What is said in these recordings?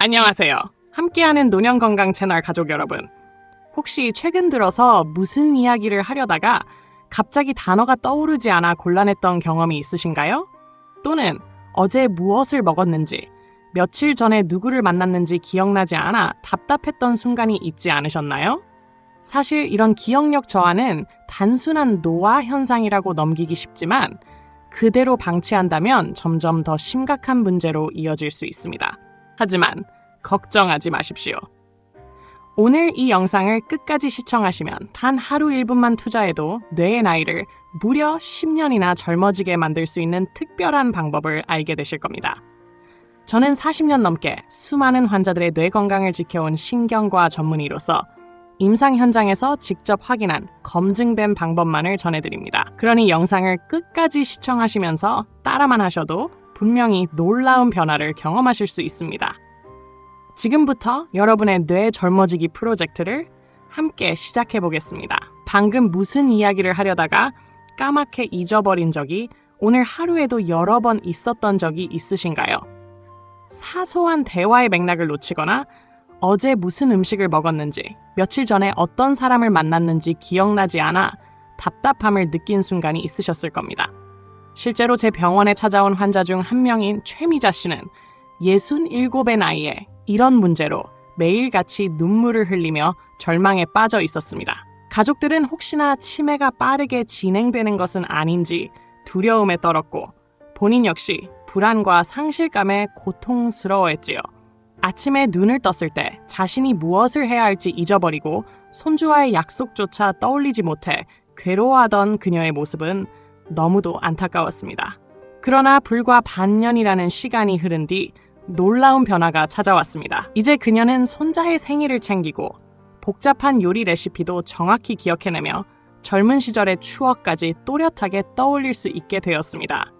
안녕하세요. 함께하는 노년건강 채널 가족 여러분. 혹시 최근 들어서 무슨 이야기를 하려다가 갑자기 단어가 떠오르지 않아 곤란했던 경험이 있으신가요? 또는 어제 무엇을 먹었는지, 며칠 전에 누구를 만났는지 기억나지 않아 답답했던 순간이 있지 않으셨나요? 사실 이런 기억력 저하는 단순한 노화 현상이라고 넘기기 쉽지만 그대로 방치한다면 점점 더 심각한 문제로 이어질 수 있습니다. 하지만 걱정하지 마십시오. 오늘 이 영상을 끝까지 시청하시면 단 하루 1분만 투자해도 뇌의 나이를 무려 10년이나 젊어지게 만들 수 있는 특별한 방법을 알게 되실 겁니다. 저는 40년 넘게 수많은 환자들의 뇌 건강을 지켜온 신경과 전문의로서 임상 현장에서 직접 확인한 검증된 방법만을 전해드립니다. 그러니 영상을 끝까지 시청하시면서 따라만 하셔도 분명히 놀라운 변화를 경험하실 수 있습니다. 지금부터 여러분의 뇌 젊어지기 프로젝트를 함께 시작해 보겠습니다. 방금 무슨 이야기를 하려다가 까맣게 잊어버린 적이 오늘 하루에도 여러 번 있었던 적이 있으신가요? 사소한 대화의 맥락을 놓치거나 어제 무슨 음식을 먹었는지, 며칠 전에 어떤 사람을 만났는지 기억나지 않아 답답함을 느낀 순간이 있으셨을 겁니다. 실제로 제 병원에 찾아온 환자 중 한 명인 최미자 씨는 67의 나이에 이런 문제로 매일같이 눈물을 흘리며 절망에 빠져 있었습니다. 가족들은 혹시나 치매가 빠르게 진행되는 것은 아닌지 두려움에 떨었고 본인 역시 불안과 상실감에 고통스러워했지요. 아침에 눈을 떴을 때 자신이 무엇을 해야 할지 잊어버리고 손주와의 약속조차 떠올리지 못해 괴로워하던 그녀의 모습은 너무도 안타까웠습니다. 그러나 불과 반년이라는 시간이 흐른 뒤 놀라운 변화가 찾아왔습니다. 이제 그녀는 손자의 생일을 챙기고 복잡한 요리 레시피도 정확히 기억해내며 젊은 시절의 추억까지 또렷하게 떠올릴 수 있게 되었습니다.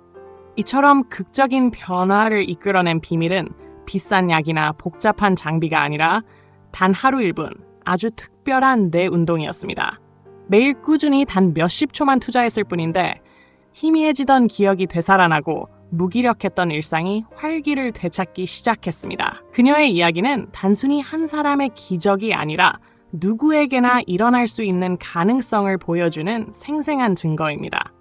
이처럼 극적인 변화를 이끌어낸 비밀은 비싼 약이나 복잡한 장비가 아니라 단 하루 1분 아주 특별한 뇌 운동이었습니다. 매일 꾸준히 단 몇십 초만 투자했을 뿐인데 희미해지던 기억이 되살아나고 무기력했던 일상이 활기를 되찾기 시작했습니다. 그녀의 이야기는 단순히 한 사람의 기적이 아니라 누구에게나 일어날 수 있는 가능성을 보여주는 생생한 증거입니다.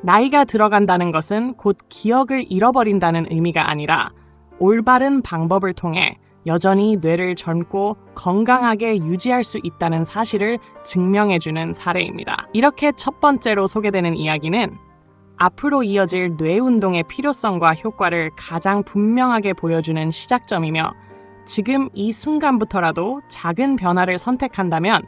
나이가 들어간다는 것은 곧 기억을 잃어버린다는 의미가 아니라 올바른 방법을 통해 여전히 뇌를 젊고 건강하게 유지할 수 있다는 사실을 증명해주는 사례입니다. 이렇게 첫 번째로 소개되는 이야기는 앞으로 이어질 뇌 운동의 필요성과 효과를 가장 분명하게 보여주는 시작점이며 지금 이 순간부터라도 작은 변화를 선택한다면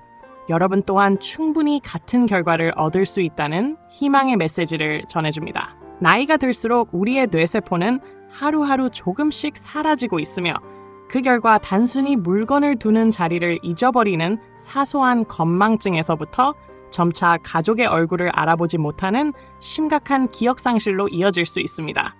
여러분 또한 충분히 같은 결과를 얻을 수 있다는 희망의 메시지를 전해줍니다. 나이가 들수록 우리의 뇌세포는 하루하루 조금씩 사라지고 있으며 그 결과 단순히 물건을 두는 자리를 잊어버리는 사소한 건망증에서부터 점차 가족의 얼굴을 알아보지 못하는 심각한 기억상실로 이어질 수 있습니다.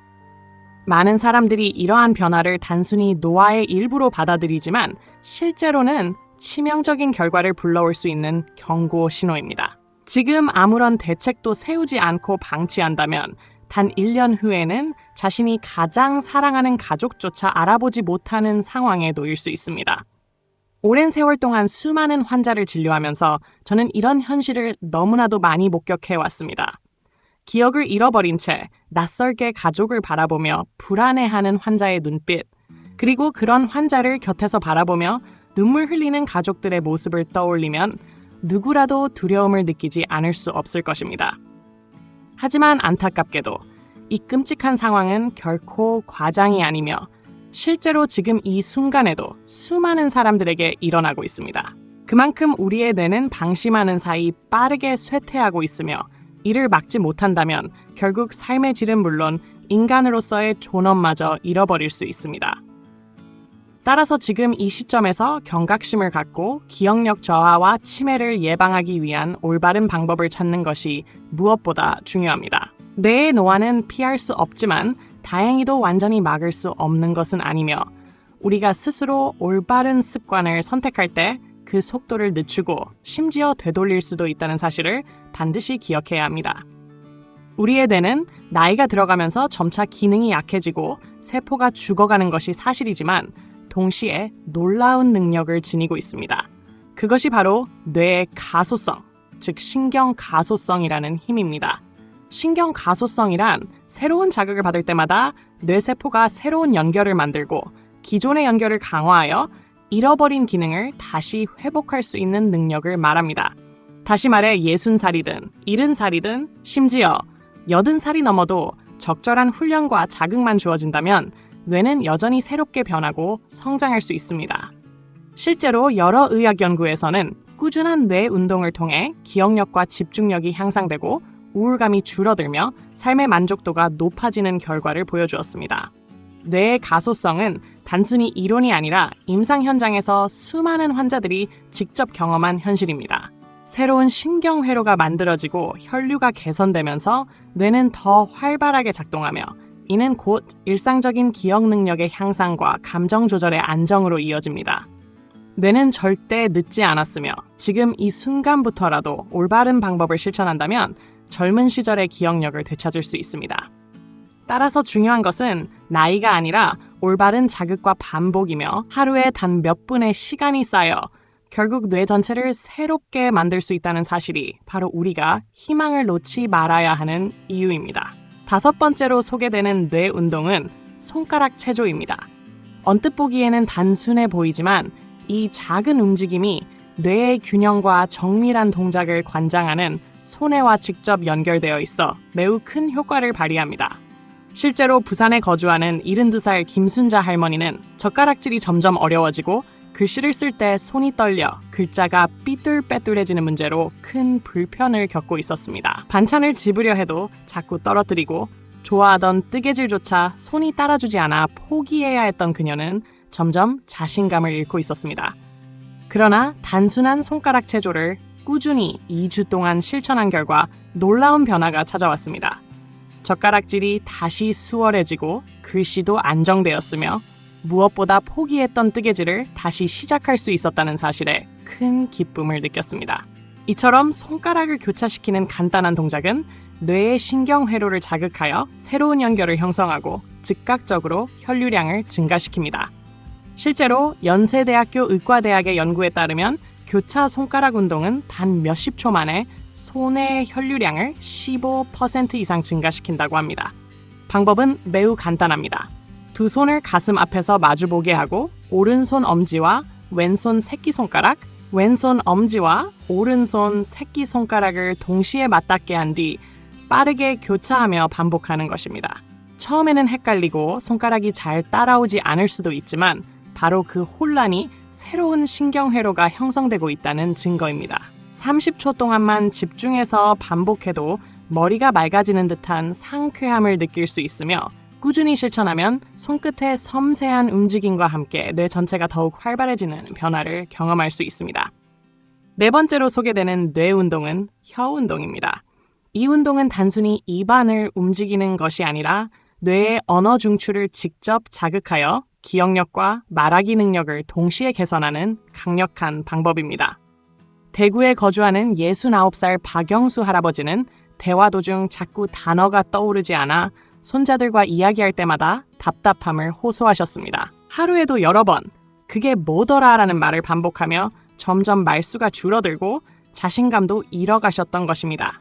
많은 사람들이 이러한 변화를 단순히 노화의 일부로 받아들이지만 실제로는 치명적인 결과를 불러올 수 있는 경고 신호입니다. 지금 아무런 대책도 세우지 않고 방치한다면 단 1년 후에는 자신이 가장 사랑하는 가족조차 알아보지 못하는 상황에 놓일 수 있습니다. 오랜 세월 동안 수많은 환자를 진료하면서 저는 이런 현실을 너무나도 많이 목격해왔습니다. 기억을 잃어버린 채 낯설게 가족을 바라보며 불안해하는 환자의 눈빛, 그리고 그런 환자를 곁에서 바라보며 눈물 흘리는 가족들의 모습을 떠올리면 누구라도 두려움을 느끼지 않을 수 없을 것입니다. 하지만 안타깝게도 이 끔찍한 상황은 결코 과장이 아니며 실제로 지금 이 순간에도 수많은 사람들에게 일어나고 있습니다. 그만큼 우리의 뇌는 방심하는 사이 빠르게 쇠퇴하고 있으며 이를 막지 못한다면 결국 삶의 질은 물론 인간으로서의 존엄마저 잃어버릴 수 있습니다. 따라서 지금 이 시점에서 경각심을 갖고 기억력 저하와 치매를 예방하기 위한 올바른 방법을 찾는 것이 무엇보다 중요합니다. 뇌의 노화는 피할 수 없지만 다행히도 완전히 막을 수 없는 것은 아니며 우리가 스스로 올바른 습관을 선택할 때 그 속도를 늦추고 심지어 되돌릴 수도 있다는 사실을 반드시 기억해야 합니다. 우리의 뇌는 나이가 들어가면서 점차 기능이 약해지고 세포가 죽어가는 것이 사실이지만 동시에 놀라운 능력을 지니고 있습니다. 그것이 바로 뇌의 가소성, 즉 신경 가소성이라는 힘입니다. 신경 가소성이란 새로운 자극을 받을 때마다 뇌세포가 새로운 연결을 만들고 기존의 연결을 강화하여 잃어버린 기능을 다시 회복할 수 있는 능력을 말합니다. 다시 말해 60살이든 70살이든 심지어 80살이 넘어도 적절한 훈련과 자극만 주어진다면 뇌는 여전히 새롭게 변하고 성장할 수 있습니다. 실제로 여러 의학 연구에서는 꾸준한 뇌 운동을 통해 기억력과 집중력이 향상되고 우울감이 줄어들며 삶의 만족도가 높아지는 결과를 보여주었습니다. 뇌의 가소성은 단순히 이론이 아니라 임상 현장에서 수많은 환자들이 직접 경험한 현실입니다. 새로운 신경회로가 만들어지고 혈류가 개선되면서 뇌는 더 활발하게 작동하며 이는 곧 일상적인 기억 능력의 향상과 감정 조절의 안정으로 이어집니다. 뇌는 절대 늦지 않았으며 지금 이 순간부터라도 올바른 방법을 실천한다면 젊은 시절의 기억력을 되찾을 수 있습니다. 따라서 중요한 것은 나이가 아니라 올바른 자극과 반복이며 하루에 단 몇 분의 시간이 쌓여 결국 뇌 전체를 새롭게 만들 수 있다는 사실이 바로 우리가 희망을 놓지 말아야 하는 이유입니다. 5번째로 소개되는 뇌 운동은 손가락 체조입니다. 언뜻 보기에는 단순해 보이지만 이 작은 움직임이 뇌의 균형과 정밀한 동작을 관장하는 손해와 직접 연결되어 있어 매우 큰 효과를 발휘합니다. 실제로 부산에 거주하는 72살 김순자 할머니는 젓가락질이 점점 어려워지고 글씨를 쓸 때 손이 떨려 글자가 삐뚤빼뚤해지는 문제로 큰 불편을 겪고 있었습니다. 반찬을 집으려 해도 자꾸 떨어뜨리고 좋아하던 뜨개질조차 손이 따라주지 않아 포기해야 했던 그녀는 점점 자신감을 잃고 있었습니다. 그러나 단순한 손가락 체조를 꾸준히 2주 동안 실천한 결과 놀라운 변화가 찾아왔습니다. 젓가락질이 다시 수월해지고 글씨도 안정되었으며 무엇보다 포기했던 뜨개질을 다시 시작할 수 있었다는 사실에 큰 기쁨을 느꼈습니다. 이처럼 손가락을 교차시키는 간단한 동작은 뇌의 신경회로를 자극하여 새로운 연결을 형성하고 즉각적으로 혈류량을 증가시킵니다. 실제로 연세대학교 의과대학의 연구에 따르면 교차 손가락 운동은 단 몇십 초 만에 손의 혈류량을 15% 이상 증가시킨다고 합니다. 방법은 매우 간단합니다. 두 손을 가슴 앞에서 마주보게 하고 오른손 엄지와 왼손 새끼손가락, 왼손 엄지와 오른손 새끼손가락을 동시에 맞닿게 한 뒤 빠르게 교차하며 반복하는 것입니다. 처음에는 헷갈리고 손가락이 잘 따라오지 않을 수도 있지만 바로 그 혼란이 새로운 신경회로가 형성되고 있다는 증거입니다. 30초 동안만 집중해서 반복해도 머리가 맑아지는 듯한 상쾌함을 느낄 수 있으며 꾸준히 실천하면 손끝의 섬세한 움직임과 함께 뇌 전체가 더욱 활발해지는 변화를 경험할 수 있습니다. 4번째로 소개되는 뇌 운동은 혀 운동입니다. 이 운동은 단순히 입안을 움직이는 것이 아니라 뇌의 언어 중추를 직접 자극하여 기억력과 말하기 능력을 동시에 개선하는 강력한 방법입니다. 대구에 거주하는 69살 박영수 할아버지는 대화 도중 자꾸 단어가 떠오르지 않아 손자들과 이야기할 때마다 답답함을 호소하셨습니다. 하루에도 여러 번 그게 뭐더라라는 말을 반복하며 점점 말수가 줄어들고 자신감도 잃어가셨던 것입니다.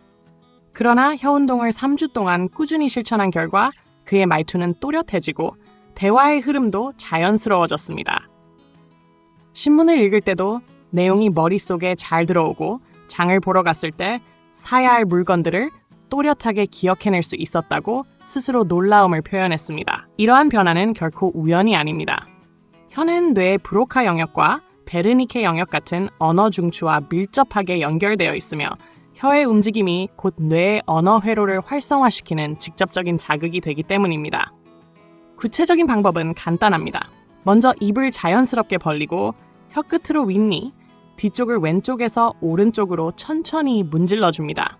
그러나 혀 운동을 3주 동안 꾸준히 실천한 결과 그의 말투는 또렷해지고 대화의 흐름도 자연스러워졌습니다. 신문을 읽을 때도 내용이 머릿속에 잘 들어오고 장을 보러 갔을 때 사야 할 물건들을 또렷하게 기억해낼 수 있었다고 스스로 놀라움을 표현했습니다. 이러한 변화는 결코 우연이 아닙니다. 혀는 뇌의 브로카 영역과 베르니케 영역 같은 언어 중추와 밀접하게 연결되어 있으며 혀의 움직임이 곧 뇌의 언어 회로를 활성화시키는 직접적인 자극이 되기 때문입니다. 구체적인 방법은 간단합니다. 먼저 입을 자연스럽게 벌리고 혀 끝으로 윗니, 뒤쪽을 왼쪽에서 오른쪽으로 천천히 문질러 줍니다.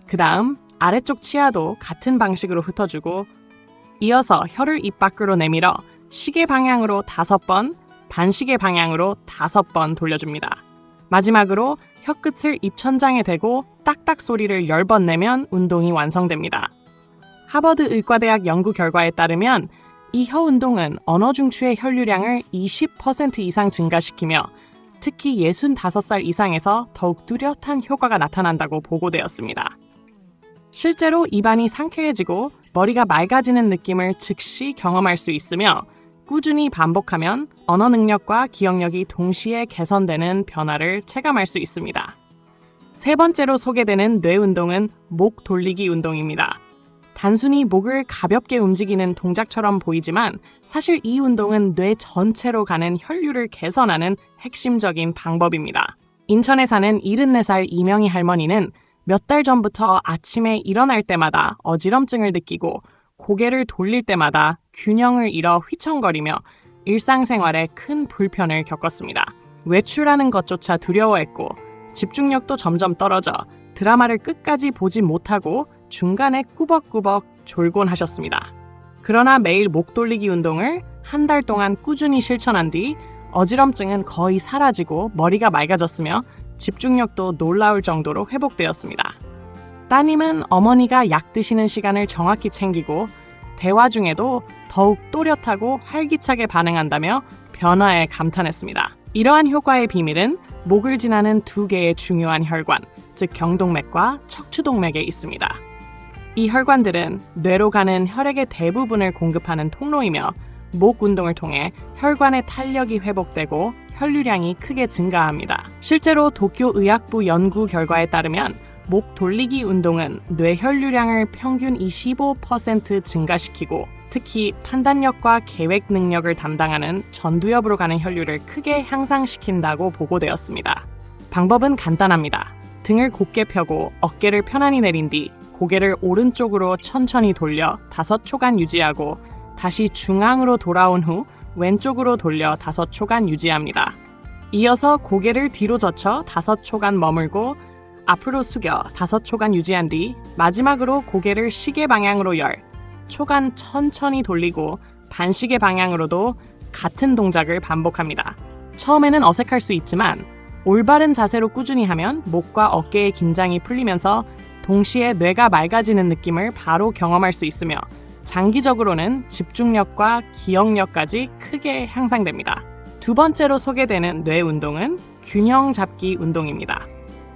그 다음 아래쪽 치아도 같은 방식으로 흩어주고 이어서 혀를 입 밖으로 내밀어 시계 방향으로 5번, 반시계 방향으로 5번 돌려줍니다. 마지막으로 혀끝을 입천장에 대고 딱딱 소리를 10번 내면 운동이 완성됩니다. 하버드 의과대학 연구 결과에 따르면 이 혀 운동은 언어 중추의 혈류량을 20% 이상 증가시키며 특히 65살 이상에서 더욱 뚜렷한 효과가 나타난다고 보고되었습니다. 실제로 입안이 상쾌해지고 머리가 맑아지는 느낌을 즉시 경험할 수 있으며 꾸준히 반복하면 언어 능력과 기억력이 동시에 개선되는 변화를 체감할 수 있습니다. 세 번째로 소개되는 뇌 운동은 목 돌리기 운동입니다. 단순히 목을 가볍게 움직이는 동작처럼 보이지만 사실 이 운동은 뇌 전체로 가는 혈류를 개선하는 핵심적인 방법입니다. 인천에 사는 74살 이명희 할머니는 몇 달 전부터 아침에 일어날 때마다 어지럼증을 느끼고 고개를 돌릴 때마다 균형을 잃어 휘청거리며 일상생활에 큰 불편을 겪었습니다. 외출하는 것조차 두려워했고 집중력도 점점 떨어져 드라마를 끝까지 보지 못하고 중간에 꾸벅꾸벅 졸곤 하셨습니다. 그러나 매일 목 돌리기 운동을 한 달 동안 꾸준히 실천한 뒤 어지럼증은 거의 사라지고 머리가 맑아졌으며 집중력도 놀라울 정도로 회복되었습니다. 따님은 어머니가 약 드시는 시간을 정확히 챙기고 대화 중에도 더욱 또렷하고 활기차게 반응한다며 변화에 감탄했습니다. 이러한 효과의 비밀은 목을 지나는 두 개의 중요한 혈관, 즉 경동맥과 척추동맥에 있습니다. 이 혈관들은 뇌로 가는 혈액의 대부분을 공급하는 통로이며 목 운동을 통해 혈관의 탄력이 회복되고 혈류량이 크게 증가합니다. 실제로 도쿄 의학부 연구 결과에 따르면 목 돌리기 운동은 뇌 혈류량을 평균 25% 증가시키고 특히 판단력과 계획 능력을 담당하는 전두엽으로 가는 혈류를 크게 향상시킨다고 보고되었습니다. 방법은 간단합니다. 등을 곧게 펴고 어깨를 편안히 내린 뒤 고개를 오른쪽으로 천천히 돌려 5초간 유지하고 다시 중앙으로 돌아온 후 왼쪽으로 돌려 5초간 유지합니다. 이어서 고개를 뒤로 젖혀 5초간 머물고 앞으로 숙여 5초간 유지한 뒤 마지막으로 고개를 시계 방향으로 10초간 천천히 돌리고 반시계 방향으로도 같은 동작을 반복합니다. 처음에는 어색할 수 있지만 올바른 자세로 꾸준히 하면 목과 어깨의 긴장이 풀리면서 동시에 뇌가 맑아지는 느낌을 바로 경험할 수 있으며 장기적으로는 집중력과 기억력까지 크게 향상됩니다. 두 번째로 소개되는 뇌 운동은 균형 잡기 운동입니다.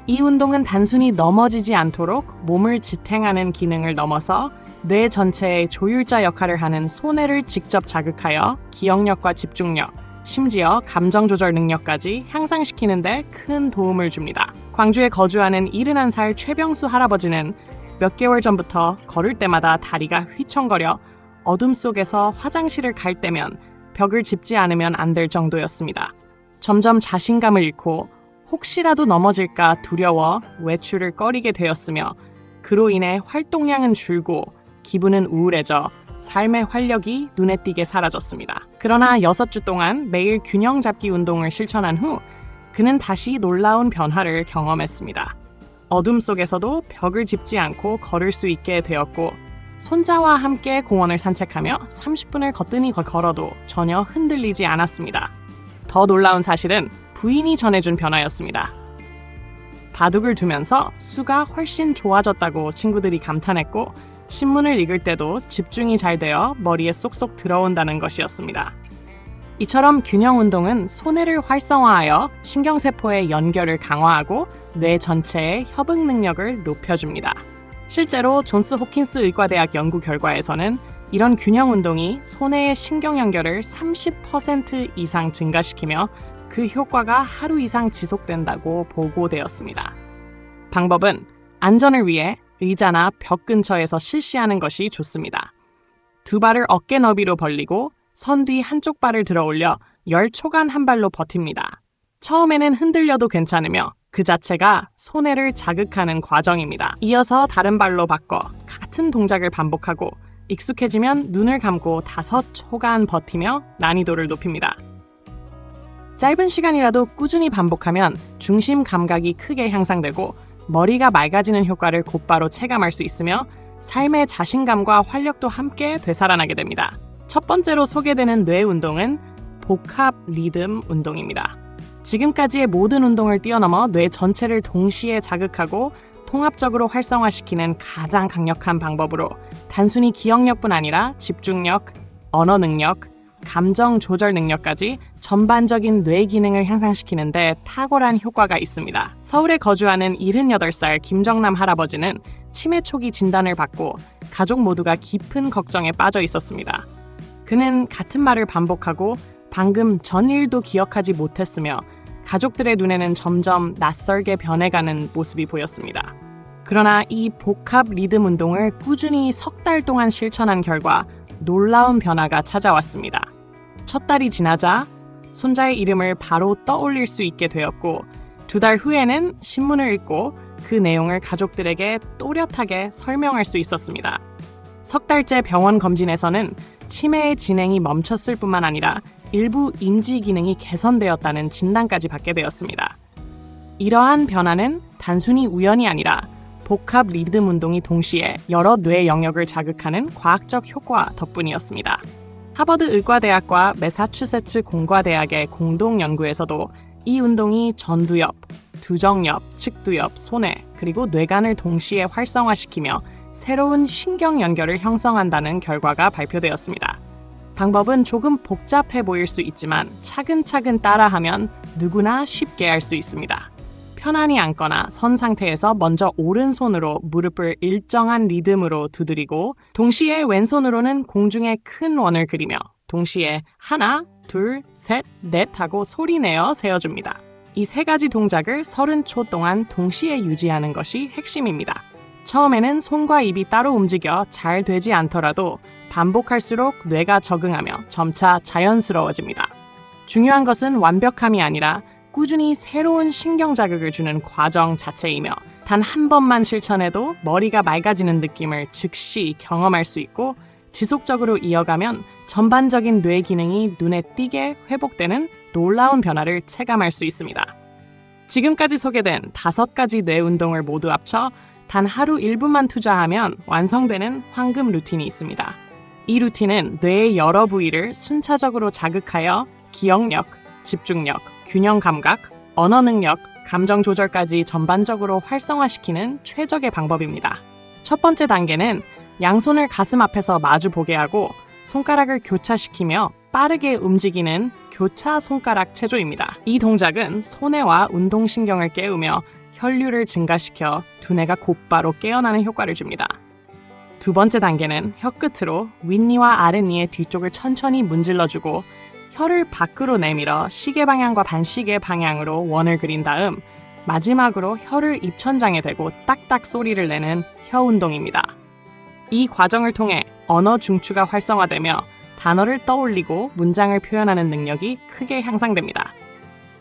이 운동은 단순히 넘어지지 않도록 몸을 지탱하는 기능을 넘어서 뇌 전체의 조율자 역할을 하는 소뇌를 직접 자극하여 기억력과 집중력, 심지어 감정 조절 능력까지 향상시키는 데 큰 도움을 줍니다. 광주에 거주하는 71살 최병수 할아버지는 몇 개월 전부터 걸을 때마다 다리가 휘청거려 어둠 속에서 화장실을 갈 때면 벽을 짚지 않으면 안 될 정도였습니다. 점점 자신감을 잃고 혹시라도 넘어질까 두려워 외출을 꺼리게 되었으며 그로 인해 활동량은 줄고 기분은 우울해져 삶의 활력이 눈에 띄게 사라졌습니다. 그러나 6주 동안 매일 균형 잡기 운동을 실천한 후 그는 다시 놀라운 변화를 경험했습니다. 어둠 속에서도 벽을 짚지 않고 걸을 수 있게 되었고 손자와 함께 공원을 산책하며 30분을 거뜬히 걸어도 전혀 흔들리지 않았습니다. 더 놀라운 사실은 부인이 전해준 변화였습니다. 바둑을 두면서 수가 훨씬 좋아졌다고 친구들이 감탄했고 신문을 읽을 때도 집중이 잘 되어 머리에 쏙쏙 들어온다는 것이었습니다. 이처럼 균형 운동은 소뇌를 활성화하여 신경세포의 연결을 강화하고 뇌 전체의 협응 능력을 높여줍니다. 실제로 존스 홉킨스 의과대학 연구 결과에서는 이런 균형 운동이 소뇌의 신경 연결을 30% 이상 증가시키며 그 효과가 하루 이상 지속된다고 보고되었습니다. 방법은 안전을 위해 의자나 벽 근처에서 실시하는 것이 좋습니다. 두 발을 어깨 너비로 벌리고 선 뒤 한쪽 발을 들어 올려 10초간 한 발로 버팁니다. 처음에는 흔들려도 괜찮으며 그 자체가 소뇌를 자극하는 과정입니다. 이어서 다른 발로 바꿔 같은 동작을 반복하고 익숙해지면 눈을 감고 5초간 버티며 난이도를 높입니다. 짧은 시간이라도 꾸준히 반복하면 중심 감각이 크게 향상되고 머리가 맑아지는 효과를 곧바로 체감할 수 있으며 삶의 자신감과 활력도 함께 되살아나게 됩니다. 첫 번째로 소개되는 뇌 운동은 복합 리듬 운동입니다. 지금까지의 모든 운동을 뛰어넘어 뇌 전체를 동시에 자극하고 통합적으로 활성화시키는 가장 강력한 방법으로 단순히 기억력뿐 아니라 집중력, 언어 능력, 감정 조절 능력까지 전반적인 뇌 기능을 향상시키는데 탁월한 효과가 있습니다. 서울에 거주하는 78살 김정남 할아버지는 치매 초기 진단을 받고 가족 모두가 깊은 걱정에 빠져 있었습니다. 그는 같은 말을 반복하고 방금 전 일도 기억하지 못했으며 가족들의 눈에는 점점 낯설게 변해가는 모습이 보였습니다. 그러나 이 복합 리듬 운동을 꾸준히 석 달 동안 실천한 결과 놀라운 변화가 찾아왔습니다. 첫 달이 지나자 손자의 이름을 바로 떠올릴 수 있게 되었고 2달 후에는 신문을 읽고 그 내용을 가족들에게 또렷하게 설명할 수 있었습니다. 석 달째 병원 검진에서는 치매의 진행이 멈췄을 뿐만 아니라 일부 인지 기능이 개선되었다는 진단까지 받게 되었습니다. 이러한 변화는 단순히 우연이 아니라 복합 리듬 운동이 동시에 여러 뇌 영역을 자극하는 과학적 효과 덕분이었습니다. 하버드 의과대학과 매사추세츠 공과대학의 공동 연구에서도 이 운동이 전두엽, 두정엽, 측두엽, 손해, 그리고 뇌간을 동시에 활성화시키며 새로운 신경 연결을 형성한다는 결과가 발표되었습니다. 방법은 조금 복잡해 보일 수 있지만 차근차근 따라하면 누구나 쉽게 할 수 있습니다. 편안히 앉거나 선 상태에서 먼저 오른손으로 무릎을 일정한 리듬으로 두드리고 동시에 왼손으로는 공중에 큰 원을 그리며 동시에 하나, 둘, 셋, 넷 하고 소리내어 세워줍니다. 이 3가지 동작을 30초 동안 동시에 유지하는 것이 핵심입니다. 처음에는 손과 입이 따로 움직여 잘 되지 않더라도 반복할수록 뇌가 적응하며 점차 자연스러워집니다. 중요한 것은 완벽함이 아니라 꾸준히 새로운 신경 자극을 주는 과정 자체이며 단 한 번만 실천해도 머리가 맑아지는 느낌을 즉시 경험할 수 있고 지속적으로 이어가면 전반적인 뇌 기능이 눈에 띄게 회복되는 놀라운 변화를 체감할 수 있습니다. 지금까지 소개된 5가지 뇌 운동을 모두 합쳐 단 하루 1분만 투자하면 완성되는 황금 루틴이 있습니다. 이 루틴은 뇌의 여러 부위를 순차적으로 자극하여 기억력, 집중력, 균형 감각, 언어 능력, 감정 조절까지 전반적으로 활성화시키는 최적의 방법입니다. 첫 번째 단계는 양손을 가슴 앞에서 마주 보게 하고 손가락을 교차시키며 빠르게 움직이는 교차 손가락 체조입니다. 이 동작은 손해와 운동신경을 깨우며 혈류를 증가시켜 두뇌가 곧바로 깨어나는 효과를 줍니다. 두 번째 단계는 혀 끝으로 윗니와 아랫니의 뒤쪽을 천천히 문질러주고 혀를 밖으로 내밀어 시계 방향과 반시계 방향으로 원을 그린 다음 마지막으로 혀를 입천장에 대고 딱딱 소리를 내는 혀 운동입니다. 이 과정을 통해 언어 중추가 활성화되며 단어를 떠올리고 문장을 표현하는 능력이 크게 향상됩니다.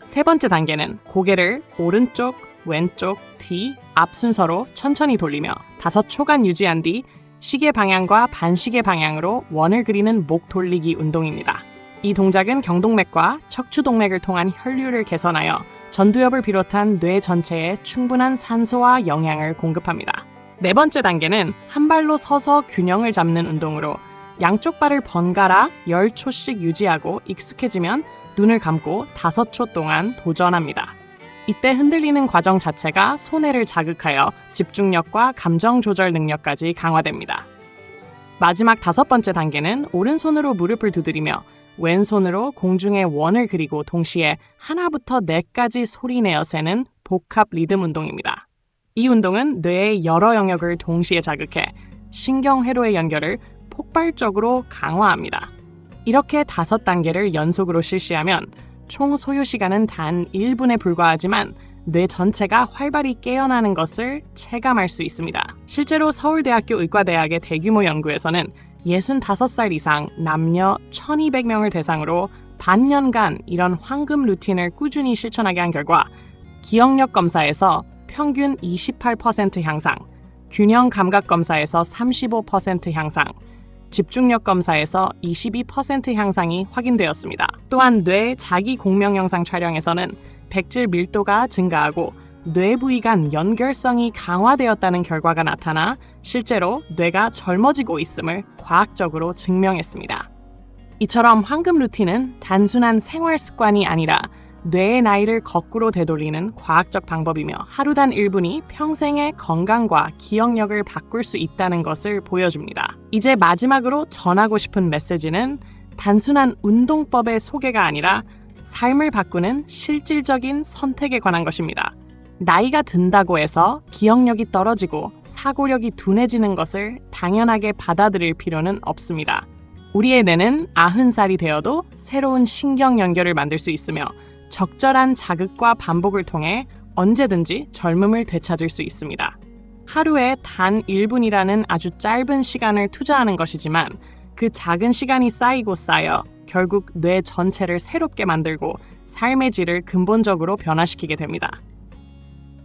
세 번째 단계는 고개를 오른쪽, 왼쪽, 뒤, 앞 순서로 천천히 돌리며 5초간 유지한 뒤 시계 방향과 반시계 방향으로 원을 그리는 목 돌리기 운동입니다. 이 동작은 경동맥과 척추동맥을 통한 혈류를 개선하여 전두엽을 비롯한 뇌 전체에 충분한 산소와 영양을 공급합니다. 네 번째 단계는 한 발로 서서 균형을 잡는 운동으로 양쪽 발을 번갈아 10초씩 유지하고 익숙해지면 눈을 감고 5초 동안 도전합니다. 이때 흔들리는 과정 자체가 손해를 자극하여 집중력과 감정 조절 능력까지 강화됩니다. 마지막 5번째 단계는 오른손으로 무릎을 두드리며 왼손으로 공중에 원을 그리고 동시에 하나부터 4까지 소리내어 세는 복합 리듬 운동입니다. 이 운동은 뇌의 여러 영역을 동시에 자극해 신경회로의 연결을 폭발적으로 강화합니다. 이렇게 5단계를 연속으로 실시하면 총 소요 시간은 단 1분에 불과하지만 뇌 전체가 활발히 깨어나는 것을 체감할 수 있습니다. 실제로 서울대학교 의과대학의 대규모 연구에서는 65살 이상 남녀 1200명을 대상으로 반년간 이런 황금 루틴을 꾸준히 실천하게 한 결과 기억력 검사에서 평균 28% 향상, 균형 감각 검사에서 35% 향상, 집중력 검사에서 22% 향상이 확인되었습니다. 또한 뇌 자기 공명 영상 촬영에서는 백질 밀도가 증가하고 뇌 부위 간 연결성이 강화되었다는 결과가 나타나 실제로 뇌가 젊어지고 있음을 과학적으로 증명했습니다. 이처럼 황금 루틴은 단순한 생활 습관이 아니라 뇌의 나이를 거꾸로 되돌리는 과학적 방법이며 하루단 1분이 평생의 건강과 기억력을 바꿀 수 있다는 것을 보여줍니다. 이제 마지막으로 전하고 싶은 메시지는 단순한 운동법의 소개가 아니라 삶을 바꾸는 실질적인 선택에 관한 것입니다. 나이가 든다고 해서 기억력이 떨어지고 사고력이 둔해지는 것을 당연하게 받아들일 필요는 없습니다. 우리의 뇌는 90살이 되어도 새로운 신경 연결을 만들 수 있으며 적절한 자극과 반복을 통해 언제든지 젊음을 되찾을 수 있습니다. 하루에 단 1분이라는 아주 짧은 시간을 투자하는 것이지만 그 작은 시간이 쌓이고 쌓여 결국 뇌 전체를 새롭게 만들고 삶의 질을 근본적으로 변화시키게 됩니다.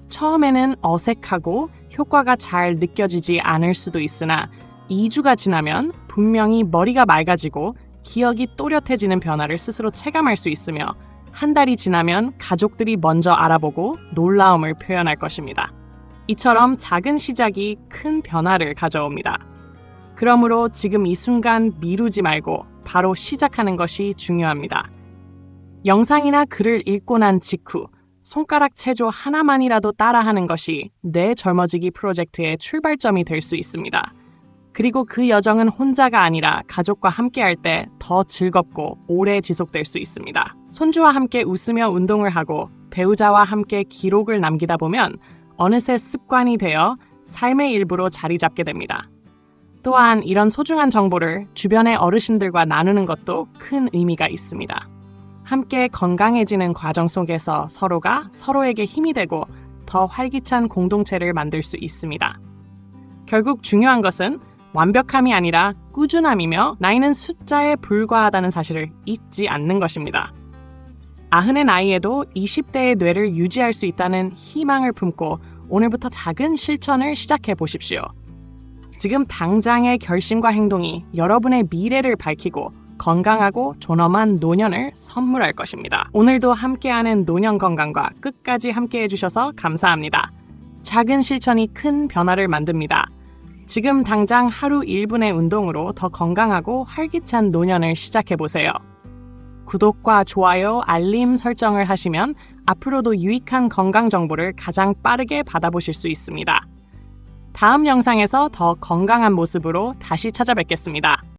처음에는 어색하고 효과가 잘 느껴지지 않을 수도 있으나 2주가 지나면 분명히 머리가 맑아지고 기억이 또렷해지는 변화를 스스로 체감할 수 있으며 한 달이 지나면 가족들이 먼저 알아보고 놀라움을 표현할 것입니다. 이처럼 작은 시작이 큰 변화를 가져옵니다. 그러므로 지금 이 순간 미루지 말고 바로 시작하는 것이 중요합니다. 영상이나 글을 읽고 난 직후 손가락 체조 하나만이라도 따라하는 것이 내 젊어지기 프로젝트의 출발점이 될 수 있습니다. 그리고 그 여정은 혼자가 아니라 가족과 함께할 때 더 즐겁고 오래 지속될 수 있습니다. 손주와 함께 웃으며 운동을 하고 배우자와 함께 기록을 남기다 보면 어느새 습관이 되어 삶의 일부로 자리 잡게 됩니다. 또한 이런 소중한 정보를 주변의 어르신들과 나누는 것도 큰 의미가 있습니다. 함께 건강해지는 과정 속에서 서로가 서로에게 힘이 되고 더 활기찬 공동체를 만들 수 있습니다. 결국 중요한 것은 완벽함이 아니라 꾸준함이며 나이는 숫자에 불과하다는 사실을 잊지 않는 것입니다. 90의 나이에도 20대의 뇌를 유지할 수 있다는 희망을 품고 오늘부터 작은 실천을 시작해 보십시오. 지금 당장의 결심과 행동이 여러분의 미래를 밝히고 건강하고 존엄한 노년을 선물할 것입니다. 오늘도 함께하는 노년 건강과 끝까지 함께해 주셔서 감사합니다. 작은 실천이 큰 변화를 만듭니다. 지금 당장 하루 1분의 운동으로 더 건강하고 활기찬 노년을 시작해 보세요. 구독과 좋아요, 알림 설정을 하시면 앞으로도 유익한 건강 정보를 가장 빠르게 받아보실 수 있습니다. 다음 영상에서 더 건강한 모습으로 다시 찾아뵙겠습니다.